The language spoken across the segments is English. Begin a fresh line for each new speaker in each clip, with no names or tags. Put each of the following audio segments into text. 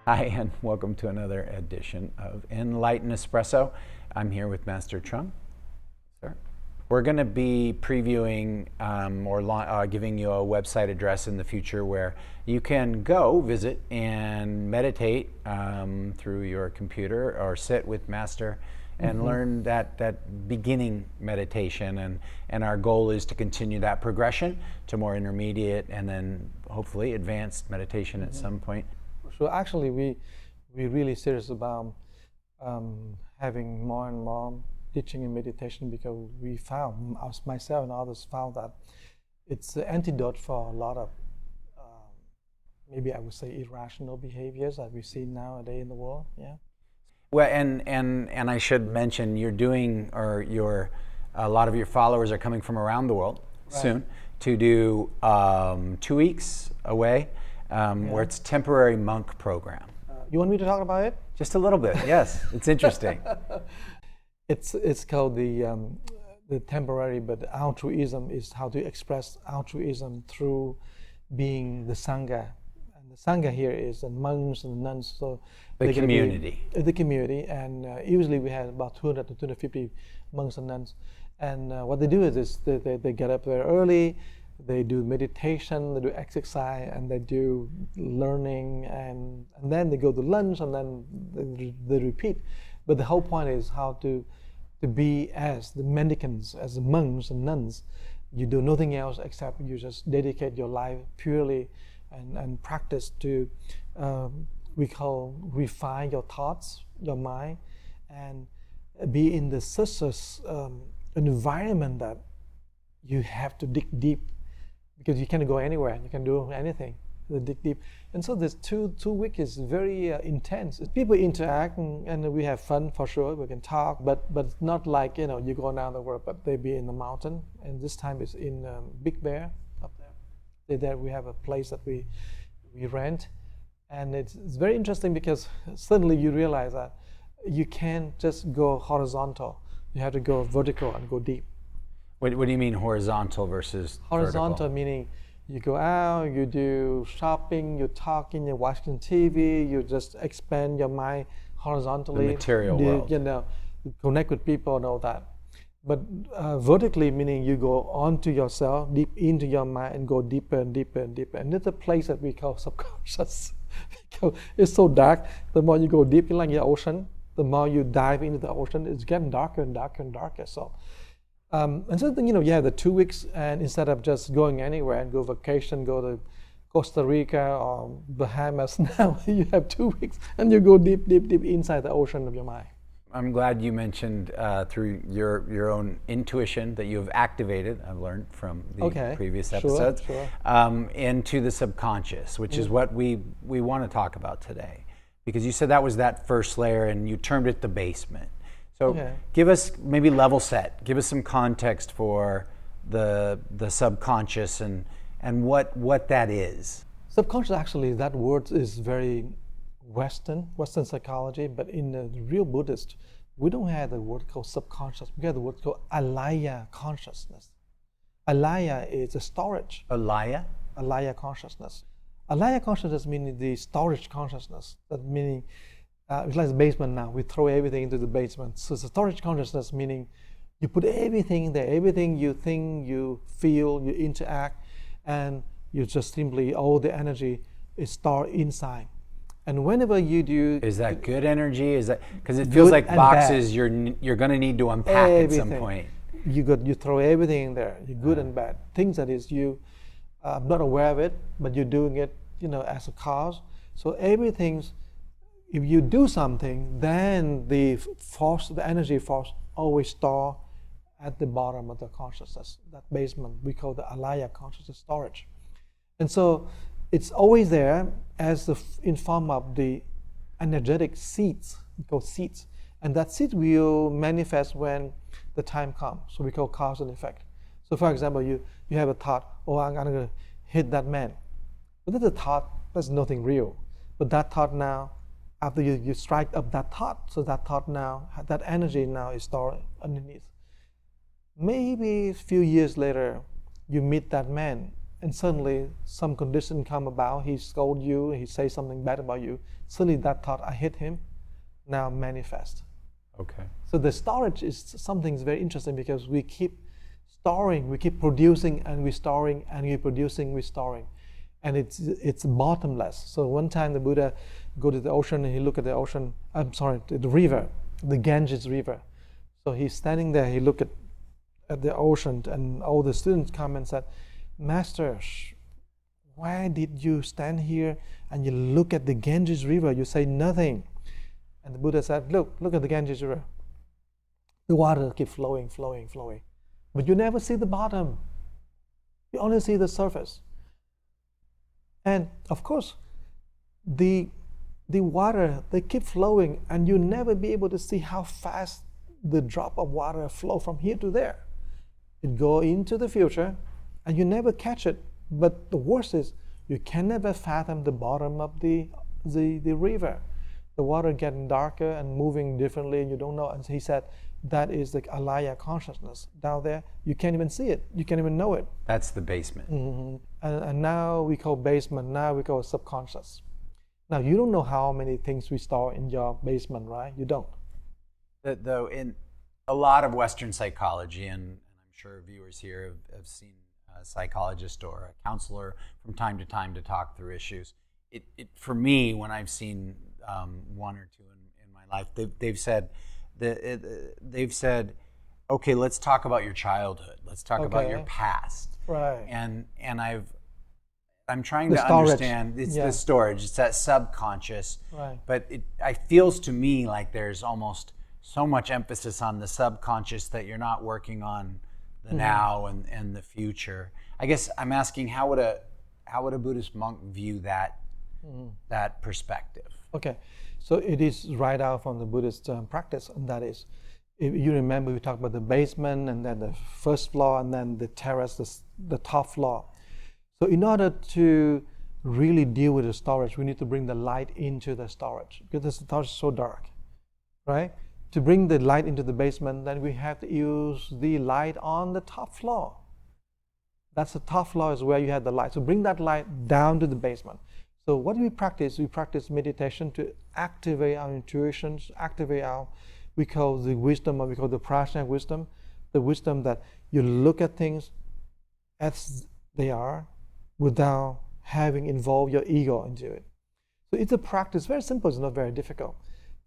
Hi, and welcome to another edition of Enlightened Espresso. I'm here with Master Chung. Sir. We're going to be previewing or giving you a website address in the future where you can go visit and meditate through your computer or sit with Master and learn that beginning meditation. And our goal is to continue that progression to more intermediate and then hopefully advanced meditation at some point.
So actually, we really serious about having more and more teaching and meditation because we found, myself and others found that it's the antidote for a lot of, maybe I would say, irrational behaviors that we see nowadays in the world. Yeah.
Well, and I should mention you're doing, or a lot of your followers are coming from around the world soon to do 2 weeks away. Where it's a temporary monk program.
You want me to talk about it?
Just a little bit, yes. It's interesting.
It's called the temporary, but altruism is how to express altruism through being the sangha. And the sangha here is the monks and the nuns. So
the community.
The community, and usually we have about 200 to 250 monks and nuns. And what they do is they get up very early. They do meditation, they do exercise, and they do learning, and then they go to lunch, and then they repeat. But the whole point is how to be as the mendicants, as the monks and nuns. You do nothing else except you just dedicate your life purely and practice to, we call refine your thoughts, your mind, and be in the such an environment that you have to dig deep. Because you can't go anywhere, you can do anything, dig deep. And so this two weeks is very intense. People interact and we have fun for sure, we can talk, but not like, you go down the world, but they be in the mountain. And this time it's in Big Bear up there. There we have a place that we rent. And it's very interesting because suddenly you realize that you can't just go horizontal. You have to go vertical and go deep.
What do you mean horizontal versus
horizontal?
Vertical?
Meaning you go out, you do shopping, you're talking, you're watching TV, you just expand your mind horizontally.
The material world.
Connect with people and all that. But vertically, meaning you go onto yourself, deep into your mind and go deeper and deeper and deeper. And it's a place that we call subconscious. It's so dark. The more you go deep in like the ocean, the more you dive into the ocean, it's getting darker and darker and darker. So. And so you have the 2 weeks, and instead of just going anywhere and go vacation, go to Costa Rica or Bahamas, now you have 2 weeks and you go deep, deep, deep inside the ocean of your mind.
I'm glad you mentioned through your own intuition that you have activated, I've learned from the previous episodes, into the subconscious, which is what we want to talk about today. Because you said that was that first layer and you termed it the basement. So give us maybe level set, give us some context for the subconscious and what that is.
Subconscious, actually, that word is very Western psychology, but in the real Buddhist, we don't have the word called subconscious, we have the word called Alaya consciousness. Alaya is a storage.
Alaya?
Alaya consciousness. Alaya consciousness meaning the storage consciousness, that meaning it's like the basement now. We throw everything into the basement. So it's a storage consciousness, meaning you put everything there, everything you think, you feel, you interact, and you just simply, all the energy is stored inside. And whenever you do...
Is that good energy? Is that, because it feels like boxes you're going to need to unpack everything. At some point.
You throw everything in there, you're good and bad. Things that is you not aware of it, but you're doing it, as a cause. So everything's, if you do something, then the energy force always store at the bottom of the consciousness, that basement we call the Alaya consciousness storage. And so it's always there as in form of the energetic seeds, we call seeds. And that seed will manifest when the time comes. So we call cause and effect. So for example, you have a thought, I'm going to hit that man. But that's a thought, that's nothing real. But that thought now, after you strike up that thought, so that thought now, that energy now is stored underneath. Maybe a few years later, you meet that man and suddenly some condition come about, he scold you, he say something bad about you, suddenly that thought, I hate him, now manifest.
Okay.
So the storage is something very interesting because we keep storing, we keep producing and we're storing and we're producing, we're storing. And it's bottomless. So one time the Buddha go to the ocean and he look at the ocean, the river, the Ganges River. So he's standing there, he look at the ocean, and all the students come and said, Master, why did you stand here and you look at the Ganges River, you say nothing? And the Buddha said, look at the Ganges River. The water keeps flowing, flowing, flowing. But you never see the bottom. You only see the surface. And of course, the water, they keep flowing, and you never be able to see how fast the drop of water flow from here to there. It go into the future, and you never catch it. But the worst is, you can never fathom the bottom of the river. The water getting darker and moving differently, and you don't know. And he said, that is the Alaya consciousness down there. You can't even see it. You can't even know it.
That's the basement.
Mm-hmm. And now we call basement. Now we call subconscious. Now you don't know how many things we store in your basement, right? You don't.
Though in a lot of Western psychology, and I'm sure viewers here have seen a psychologist or a counselor from time to time to talk through issues. It for me, when I've seen one or two in my life, they've said, okay, let's talk about your childhood. Let's talk about your past.
Right.
And I'm trying to understand. It's the storage. It's that subconscious.
Right.
But it feels to me like there's almost so much emphasis on the subconscious that you're not working on the now and the future. I guess I'm asking, how would a Buddhist monk view that that perspective?
Okay, so it is right out from the Buddhist practice, and that is, if you remember, we talked about the basement and then the first floor and then the terrace, the top floor. So in order to really deal with the storage, we need to bring the light into the storage, because the storage is so dark, right? To bring the light into the basement, then we have to use the light on the top floor. That's the top floor is where you have the light. So bring that light down to the basement. So what do we practice? We practice meditation to activate our intuitions, activate our, we call the wisdom, or we call the prajna wisdom, the wisdom that you look at things as they are without having involved your ego into it. So it's a practice, very simple, it's not very difficult.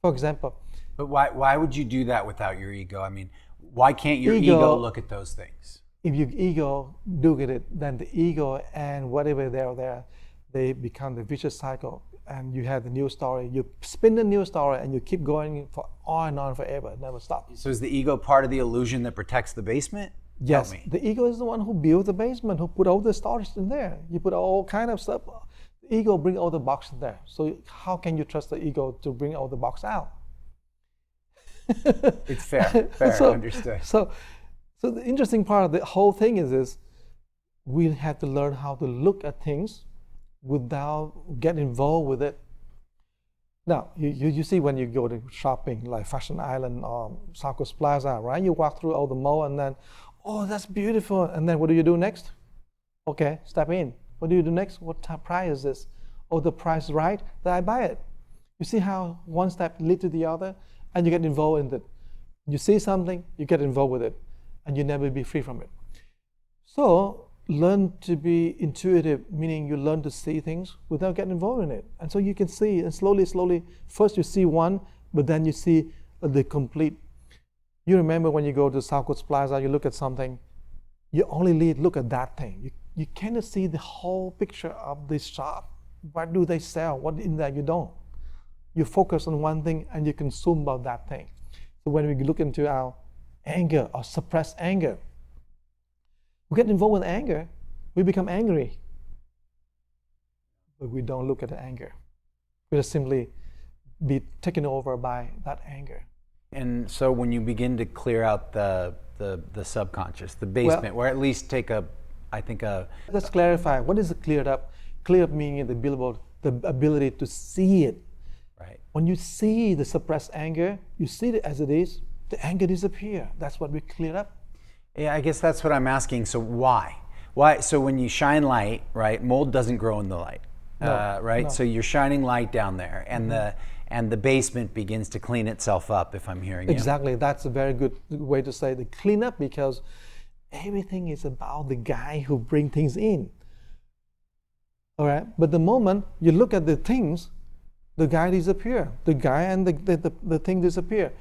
For example.
But why would you do that without your ego? I mean, why can't your ego look at those things?
If your ego look at it, then the ego and whatever they're there, they become the vicious cycle, and you have the new story. You spin the new story, and you keep going for on and on forever. It never stops.
So is the ego part of the illusion that protects the basement?
Yes, the ego is the one who built the basement, who put all the storage in there. You put all kind of stuff. The ego bring all the box in there. So how can you trust the ego to bring all the box out?
It's fair, understood.
So the interesting part of the whole thing is we have to learn how to look at things without getting involved with it. Now, you see when you go to shopping, like Fashion Island or South Coast Plaza, right? You walk through all the mall and then, oh, that's beautiful. And then what do you do next? Okay, step in. What do you do next? What price is this? Oh, the price is right, then I buy it. You see how one step leads to the other, and you get involved in it. You see something, you get involved with it, and you never be free from it. So learn to be intuitive, meaning you learn to see things without getting involved in it. And so you can see, and slowly, first you see one, but then you see the complete. You remember when you go to South Coast Plaza, you look at something, you only look at that thing. You cannot see the whole picture of this shop. What do they sell? What in there? You don't. You focus on one thing and you consume about that thing. So when we look into our anger or suppressed anger, we get involved with anger, we become angry. But we don't look at the anger. We just simply be taken over by that anger.
And so when you begin to clear out the subconscious, the basement, or at least take Let's clarify, what is cleared up? Clear up meaning the ability to see it. Right.
When you see the suppressed anger, you see it as it is, the anger disappears. That's what we clear up.
Yeah, I guess that's what I'm asking. So why? Why? So when you shine light, right? Mold doesn't grow in the light, right?
no.
So you're shining light down there, and the basement begins to clean itself up. If I'm hearing you.
Exactly. That's a very good way to say the cleanup, because everything is about the guy who brings things in. All right. But the moment you look at the things, the guy disappear. The guy and the thing disappear.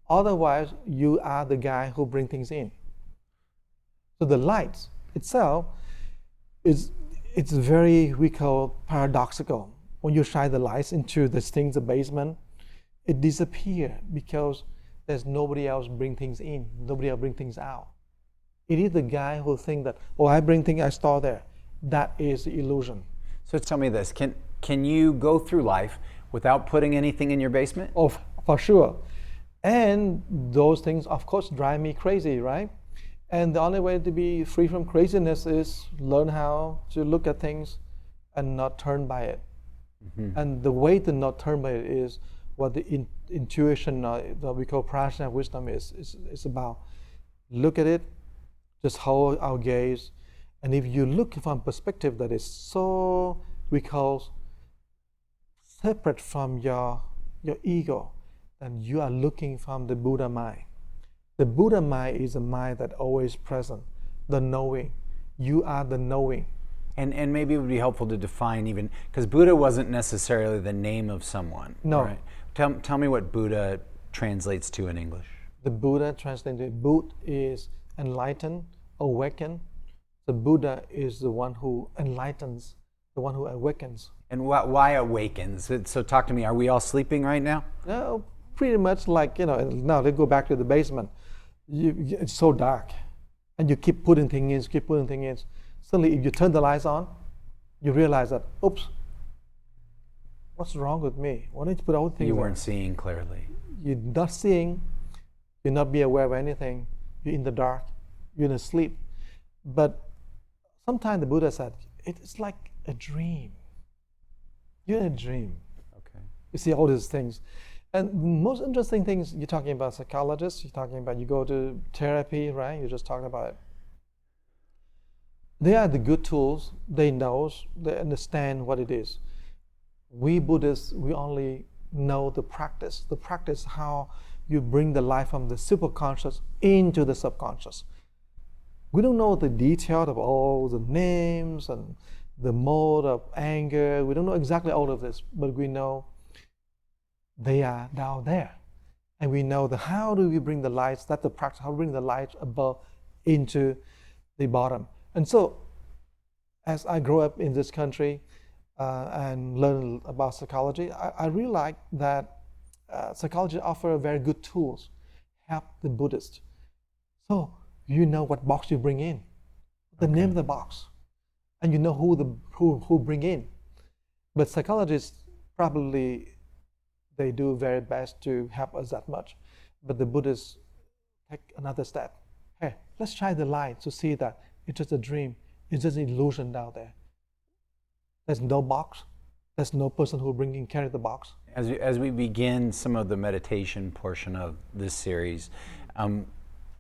Otherwise, you are the guy who brings things in. So the light itself it's very, we call, paradoxical. When you shine the lights into the things, the basement, it disappears because there's nobody else bring things in, nobody else bring things out. It is the guy who think that, oh, I bring things, I store there. That is the illusion.
So tell me this: can you go through life without putting anything in your basement?
Oh, for sure. And those things, of course, drive me crazy, right? And the only way to be free from craziness is learn how to look at things and not turn by it. Mm-hmm. And the way to not turn by it is what the intuition that we call prajna wisdom is. It's about look at it, just hold our gaze. And if you look from perspective that is so, we call, separate from your ego, then you are looking from the Buddha mind. The Buddha mind is a mind that always present, the knowing. You are the knowing.
And maybe it would be helpful to define even, because Buddha wasn't necessarily the name of someone.
No.
Right? Tell me what Buddha translates to in English.
The Buddha translated, Bud is enlightened, awaken. The Buddha is the one who enlightens, the one who awakens.
And why awakens? So talk to me. Are we all sleeping right now?
No, pretty much like, now let's go back to the basement. It's so dark. And you keep putting things in, Suddenly, if you turn the lights on, you realize that, oops, what's wrong with me? Why don't you put all the things
You
on?
weren't seeing clearly.
You're not seeing, you're not be aware of anything, you're in the dark, you're in a sleep. But sometimes the Buddha said, it's like a dream. You're in a dream.
Okay.
You see all these things. And the most interesting things, you're talking about psychologists, you're talking about you go to therapy, right? You're just talking about it. They are the good tools. They know, they understand what it is. We Buddhists, we only know the practice. The practice how you bring the life from the superconscious into the subconscious. We don't know the detail of all the names and the mode of anger. We don't know exactly all of this, but we know they are down there. And we know how do we bring the lights, that's the practice, how to bring the light above into the bottom. And so, as I grow up in this country and learn about psychology, I really like that psychology offers very good tools, help the Buddhists. So, you know what box you bring in, the name of the box, and you know who bring in. But psychologists probably, they do very best to help us that much. But the Buddhists take another step. Hey, let's try the light to see that it's just a dream. It's just an illusion down there. There's no box. There's no person who carry the box.
As we begin some of the meditation portion of this series,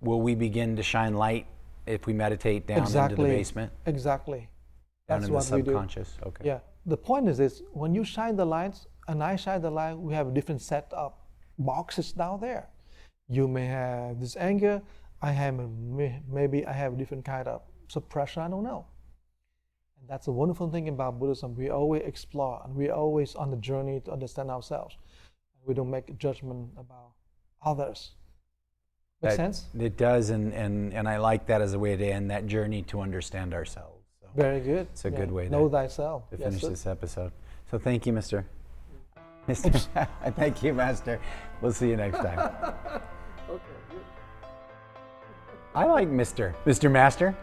will we begin to shine light if we meditate down into the basement?
Exactly.
Down
That's
in the
what we do.
subconscious? Okay.
Yeah. The point is this, when you shine the lights and I shine the light, we have a different set of boxes down there. You may have this anger, maybe I have a different kind of suppression, I don't know. And that's a wonderful thing about Buddhism. We always explore and we're always on the journey to understand ourselves. We don't make a judgment about others. Make sense?
It does, and I like that as a way to end that journey to understand ourselves. So
very good.
It's a good way
know thyself.
to finish this episode. So thank you, Mr. Thank you, Master. We'll see you next time.
Okay, good.
I like Mr. Master.